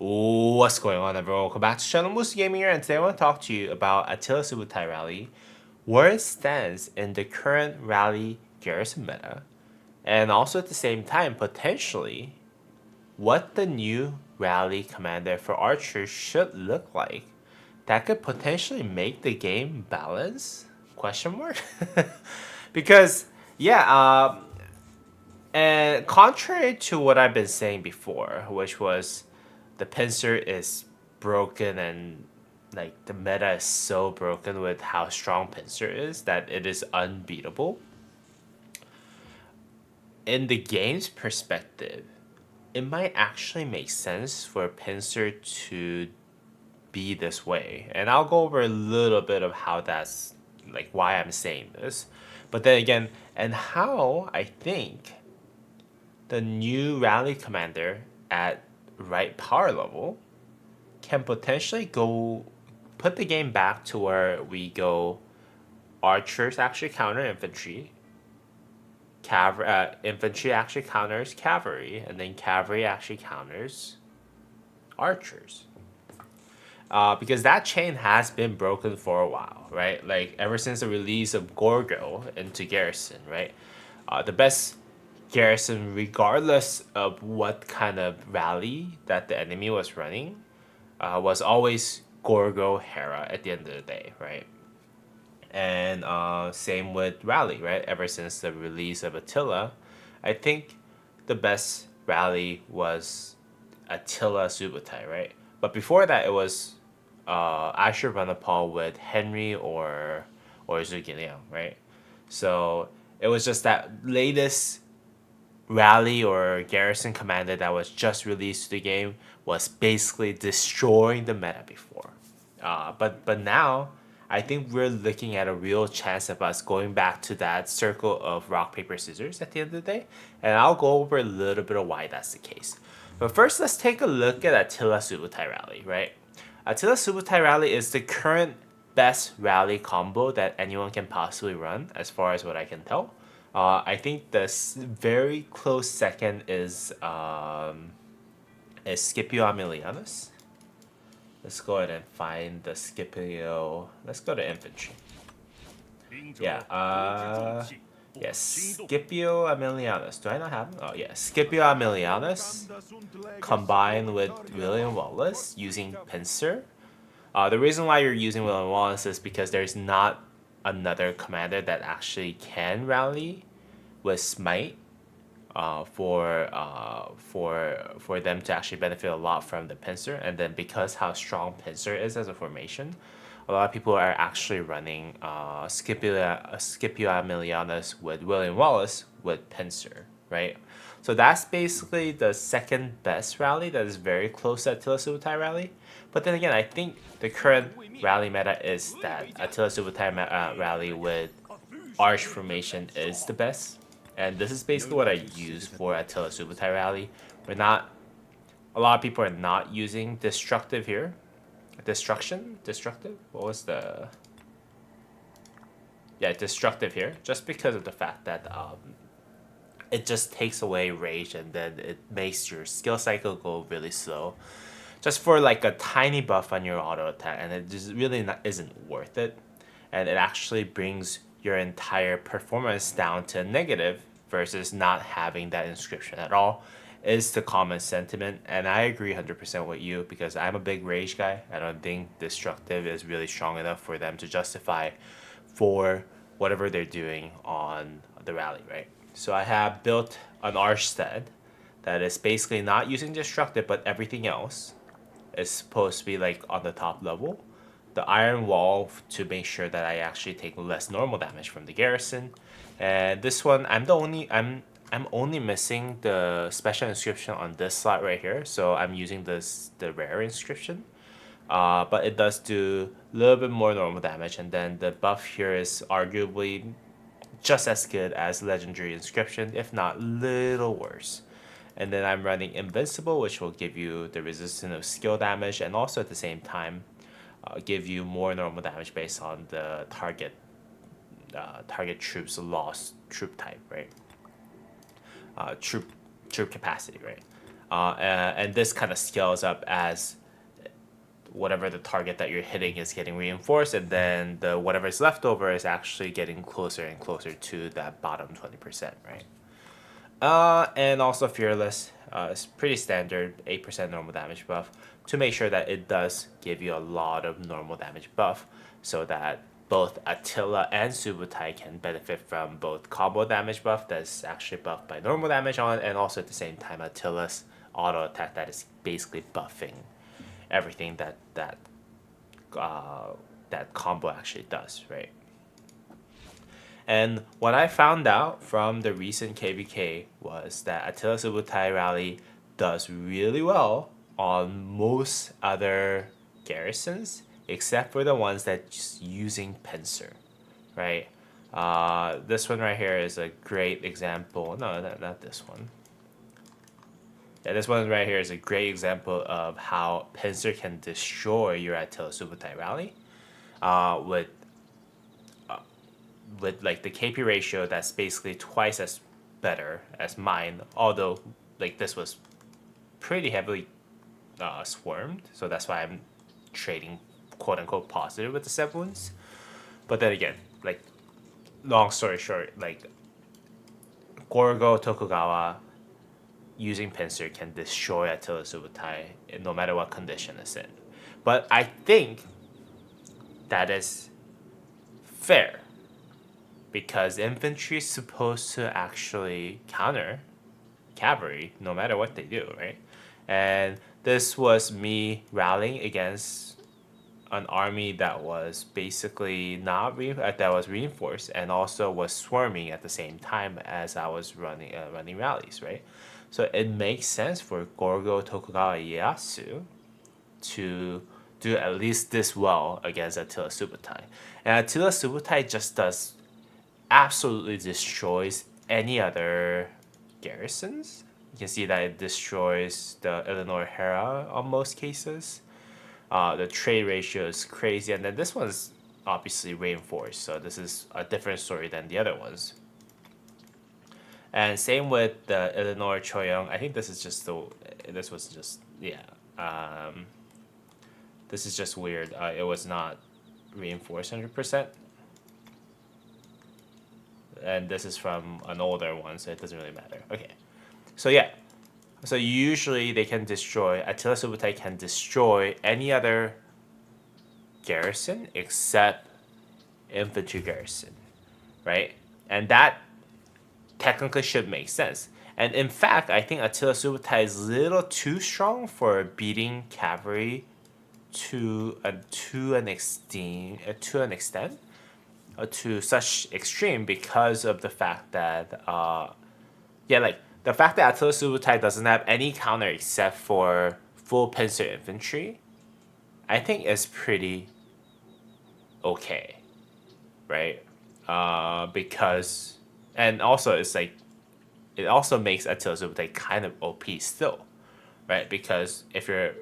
What's going on, everyone? Welcome back to channel Moose Gaming here, and today I want to talk to you about Attila Subutai rally, where it stands in the current rally garrison meta, and also at the same time, potentially, what the new rally commander for archers should look like that could potentially make the game balance? Question mark? Because, yeah, and contrary to what I've been saying before, which was the pincer is broken and like the meta is so broken with how strong pincer is that it is unbeatable. In the game's perspective, it might actually make sense for pincer to be this way. And I'll go over a little bit of how that's like why I'm saying this. But then again, and how I think the new rally commander at right power level can potentially go put the game back to where we go archers actually counter infantry, infantry actually counters cavalry, and then cavalry actually counters archers. Because that chain has been broken for a while, right? Like ever since the release of Gorgo into Garrison, right? The best Garrison, regardless of what kind of rally that the enemy was running, was always Gorgo Hera at the end of the day, right? And same with rally, right? Ever since the release of Attila, I think the best rally was Attila Subutai, right? But before that, it was Asher Runapal with Henry or Zhuge right? So it was just that latest rally or garrison commander that was just released to the game was basically destroying the meta before. But now I think we're looking at a real chance of us going back to that circle of rock paper scissors at the end of the day, and I'll go over a little bit of why that's the case. But first, let's take a look at Attila Subutai rally, right? Attila Subutai rally is the current best rally combo that anyone can possibly run, as far as what I can tell. I think the very close second is Scipio Aemilianus. Let's go ahead and find the Scipio. Let's go to infantry. Yeah. Yes, Scipio Aemilianus. Do I not have him? Oh yeah, Scipio Aemilianus combined with William Wallace using pincer. The reason why you're using William Wallace is because there's not another commander that actually can rally with smite for them to actually benefit a lot from the pincer. And then because how strong pincer is as a formation, a lot of people are actually running Scipio Aemilianus with William Wallace with pincer, right? So that's basically the second best rally that is very close to Attila Subutai rally. But then again, I think the current rally meta is that Attila Subutai rally with Arch formation is the best. And this is basically what I use for Attila Subutai rally. We're not, a lot of people are not using destructive here. Destructive? What was the... Yeah, destructive here. Just because of the fact that it just takes away rage and then it makes your skill cycle go really slow. Just for like a tiny buff on your auto attack, and it just really isn't worth it. And it actually brings your entire performance down to negative versus not having that inscription at all is the common sentiment. And I agree 100% with you because I'm a big rage guy. I don't think destructive is really strong enough for them to justify for whatever they're doing on the rally, right? So I have built an Archstead that is basically not using destructive, but everything else is supposed to be like on the top level. The iron wall to make sure that I actually take less normal damage from the garrison. And this one, I'm only missing the special inscription on this slot right here, so I'm using the rare inscription. But it does do a little bit more normal damage, and then the buff here is arguably just as good as legendary inscription, if not little worse. And then I'm running invincible, which will give you the resistance of skill damage, and also at the same time give you more normal damage based on the target troops lost troop type, right? Troop capacity, right? and this kind of scales up as whatever the target that you're hitting is getting reinforced, and then the whatever is left over is actually getting closer and closer to that bottom 20%, right? And also Fearless is pretty standard, 8% normal damage buff to make sure that it does give you a lot of normal damage buff so that both Attila and Subutai can benefit from both combo damage buff that's actually buffed by normal damage on, and also at the same time Attila's auto attack that is basically buffing everything that combo actually does, right? And what I found out from the recent KVK was that Attila Subutai rally does really well on most other garrisons, except for the ones that just using pincer, right? This one right here is a great example. No, not this one. Yeah, this one right here is a great example of how pincer can destroy your Attila Subutai rally with like the KP ratio that's basically twice as better as mine, although like this was pretty heavily swarmed, so that's why I'm trading quote unquote positive with the 7 wounds. But then again, like long story short, like Gorgo Tokugawa using pincer can destroy Attila Subutai no matter what condition it's in. But I think that is fair because infantry is supposed to actually counter cavalry no matter what they do, right? And this was me rallying against an army that was basically not that was reinforced and also was swarming at the same time as I was running rallies, right? So it makes sense for Gorgo Tokugawa Ieyasu to do at least this well against Attila Subutai. And Attila Subutai just does absolutely destroys any other garrisons. You can see that it destroys the Illinois Hera on most cases. The trade ratio is crazy, and then this one's obviously reinforced, so this is a different story than the other ones. And same with the Illinois Choyong. I think this is just this was just this is just weird. It was not reinforced 100%. And this is from an older one, so it doesn't really matter. Okay, so yeah, so usually they can destroy, Attila Subutai can destroy any other garrison except infantry garrison, right? And that technically should make sense. And in fact, I think Attila Subutai is a little too strong for beating cavalry to an extent, to such extreme because of the fact that like the fact that Attila Subutai doesn't have any counter except for full pincer infantry, I think is pretty okay, right? Because and also it's like it also makes Attila Subutai kind of OP still, right? Because if you're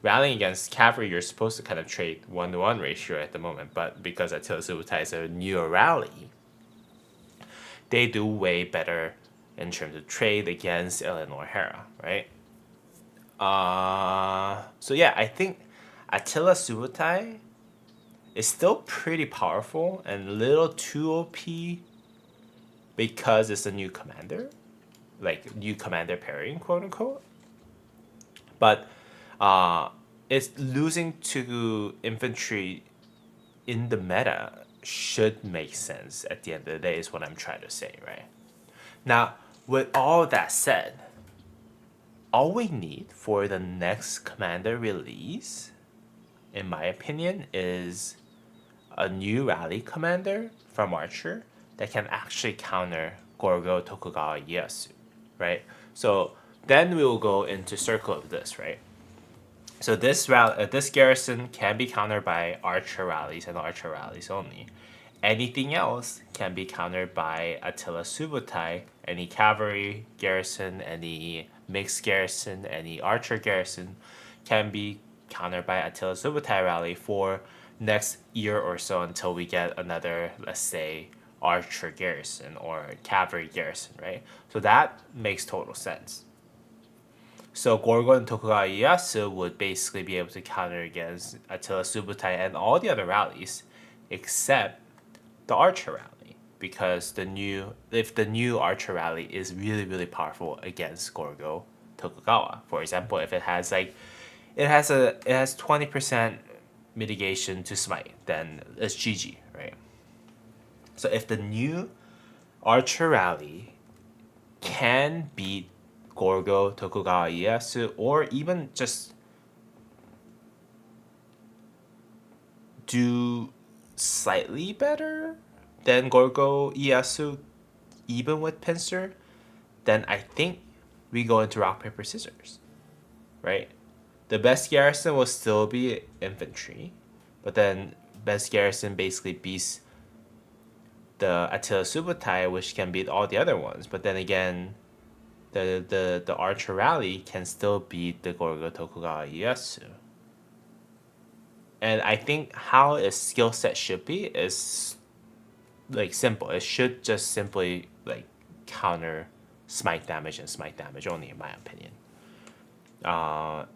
rallying against cavalry, you're supposed to kind of trade 1-to-1 ratio at the moment, but because Attila Subutai is a newer rally, they do way better in terms of trade against Illinois Hera, right? So yeah, I think Attila Subutai is still pretty powerful and a little too OP because it's a new commander, like new commander pairing, quote unquote. But it's losing to infantry in the meta should make sense at the end of the day is what I'm trying to say, right? Now, with all that said, all we need for the next commander release, in my opinion, is a new rally commander from Archer that can actually counter Gorgo Tokugawa Ieyasu, right? So then we will go into circle of this, right? So this garrison can be countered by Archer rallies and Archer rallies only. Anything else can be countered by Attila Subutai, any cavalry garrison, any mixed garrison, any archer garrison can be countered by Attila Subutai rally for next year or so until we get another, let's say, archer garrison or cavalry garrison, right? So that makes total sense. So Gorgo and Tokugawa Ieyasu would basically be able to counter against Attila Subutai and all the other rallies, except the Archer rally, because if the new Archer rally is really really powerful against Gorgo Tokugawa. For example, if it has 20% mitigation to smite, then it's GG, right? So if the new Archer rally can beat Gorgo Tokugawa Ieyasu, or even just do slightly better than Gorgo Ieyasu, even with pincer, then I think we go into rock paper scissors, right? The best garrison will still be infantry, but then best garrison basically beats the Attila Subutai, which can beat all the other ones. But then again, the Archer rally can still beat the Gorgo Tokugawa Ieyasu. And I think how a skill set should be is like simple. It should just simply like counter smite damage and smite damage only, in my opinion.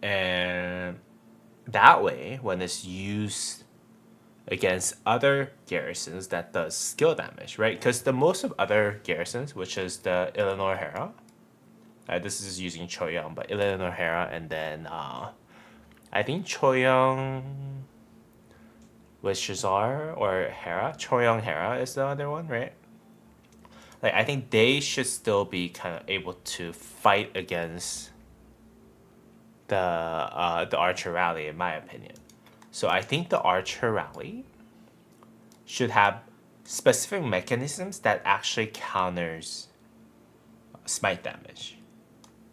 And that way, when it's used against other garrisons, that does skill damage, right? Because the most of other garrisons, which is the Illinois Hera, this is using Choyang, but Illinois Hera, and then I think Choyang with Shazar or Hera. Choyang Hera is the other one, right? Like I think they should still be kind of able to fight against the Archer rally, in my opinion. So I think the Archer rally should have specific mechanisms that actually counters smite damage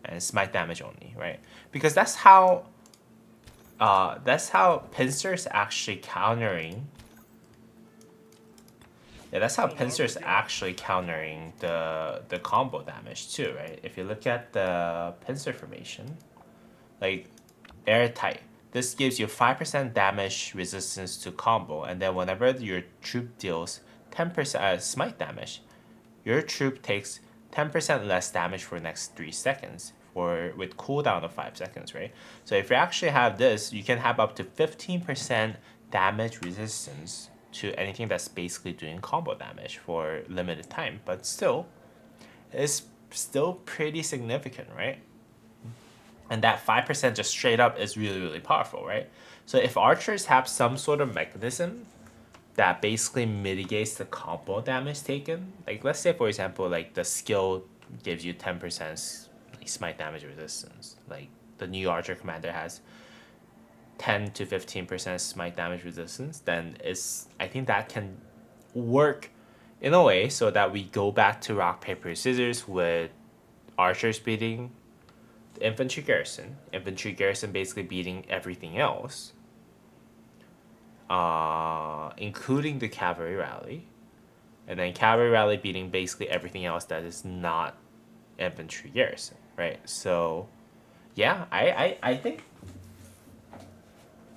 and smite damage only, right? Because that's how Pincer's actually countering. Yeah, that's how Pincer's actually countering the combo damage too, right? If you look at the Pincer formation, like airtight, this gives you 5% damage resistance to combo, and then whenever your troop deals 10% smite damage, your troop takes 10% less damage for the next 3 seconds with cooldown of 5 seconds, right? So if you actually have this, you can have up to 15% damage resistance to anything that's basically doing combo damage for limited time, but still, it's still pretty significant, right? And that 5% just straight up is really, really powerful, right? So if archers have some sort of mechanism that basically mitigates the combo damage taken, like let's say for example, like the skill gives you 10% like smite damage resistance, like the new archer commander has 10 to 15% smite damage resistance, then I think that can work in a way so that we go back to rock paper scissors with archers beating the infantry garrison basically beating everything else, including the cavalry rally, and then cavalry rally beating basically everything else that is not infantry garrison, right? So yeah, I think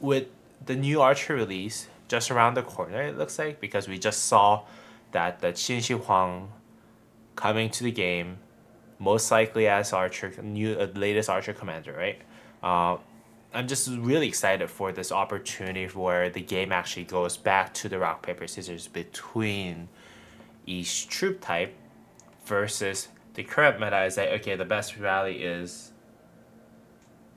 with the new archer release just around the corner, it looks like, because we just saw that the Qin Shi Huang coming to the game, most likely as latest archer commander, right? I'm just really excited for this opportunity where the game actually goes back to the rock paper scissors between each troop type versus the current meta is that okay, the best rally is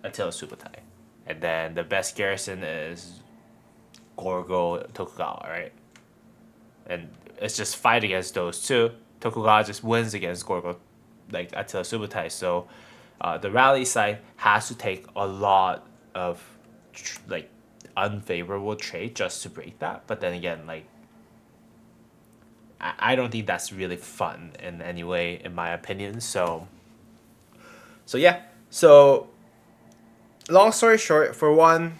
Attila Subutai, and then the best garrison is Gorgo Tokugawa, right? And it's just fight against those two. Tokugawa just wins against Gorgo, like Attila Subutai. So the rally side has to take a lot of like unfavorable trade just to break that. But then again, like I don't think that's really fun in any way, in my opinion. So yeah. So long story short, for one,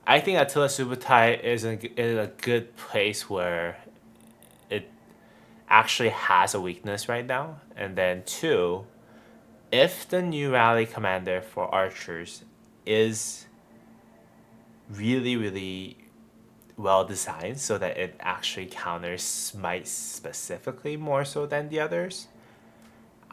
I think Attila Subutai is in a good place where it actually has a weakness right now. And then two, if the new rally commander for archers is really, really well designed so that it actually counters smite specifically more so than the others,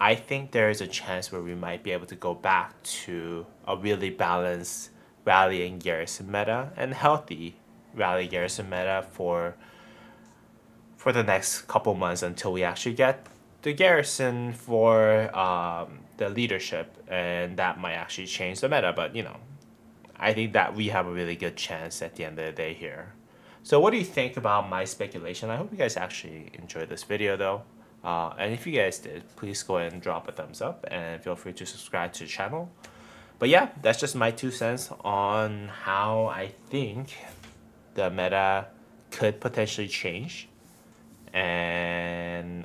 I think there is a chance where we might be able to go back to a really balanced rally and garrison meta and healthy rally garrison meta for the next couple months until we actually get the garrison for the leadership, and that might actually change the meta. But I think that we have a really good chance at the end of the day here. So what do you think about my speculation? I hope you guys actually enjoyed this video though. And if you guys did, please go ahead and drop a thumbs up and feel free to subscribe to the channel. But yeah, that's just my 2 cents on how I think the meta could potentially change. And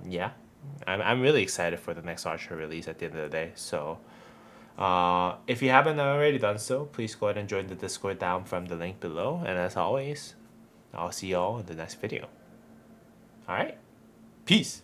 yeah, I'm really excited for the next Archer release at the end of the day. So if you haven't already done so, please go ahead and join the Discord down from the link below. And as always, I'll see y'all in the next video. Alright, peace!